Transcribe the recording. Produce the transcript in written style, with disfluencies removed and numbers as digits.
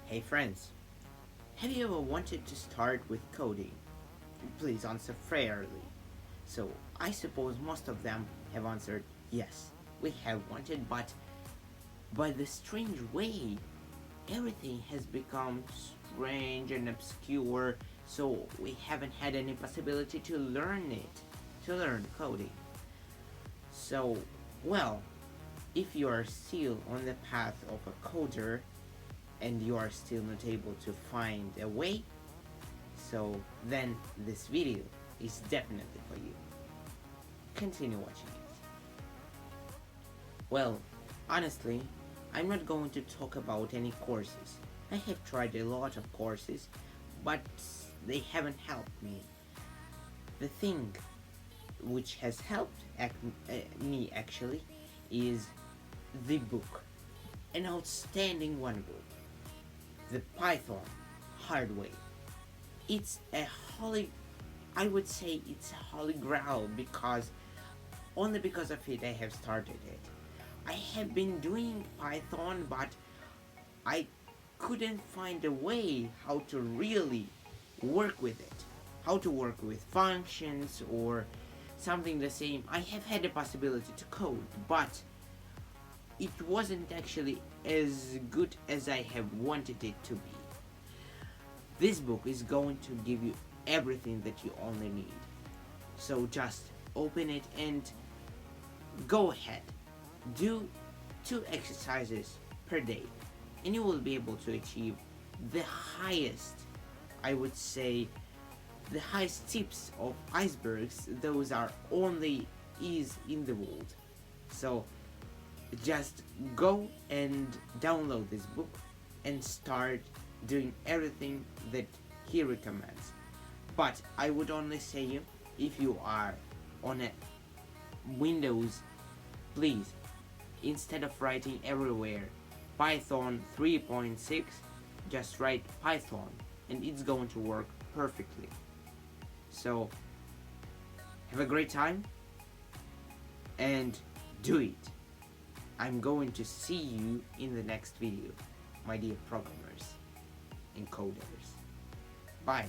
Hey friends, have you ever wanted to start with coding? Please answer fairly. So, I suppose most of them have answered yes, we have wanted, but by the strange way, everything has become strange and obscure, so we haven't had any possibility to learn it, to learn coding. So, well, if you are still on the path of a coder and you are still not able to find a way, so then this video is definitely for you. Continue watching it. Well, honestly, I'm not going to talk about any courses. I have tried a lot of courses, but they haven't helped me. The thing which has helped me actually is the book, an outstanding one book, the Python Hard Way. It's a holy, I would say it's a holy grail because only because of it I have started it. I have been doing Python, but I couldn't find a way how to really work with it, how to work with functions or something the same. I have had the possibility to code, but it wasn't actually as good as I have wanted it to be. This book is going to give you everything that you only need. So just open it and go ahead. Do 2 exercises per day, and you will be able to achieve the highest, I would say, the highest tips of icebergs. Those are only is in the world. So just go and download this book and start doing everything that he recommends. But I would only say you, if you are on a Windows, please, instead of writing everywhere Python 3.6, just write Python and it's going to work perfectly. So have a great time and do it. I'm going to see you in the next video, my dear programmers and coders. Bye.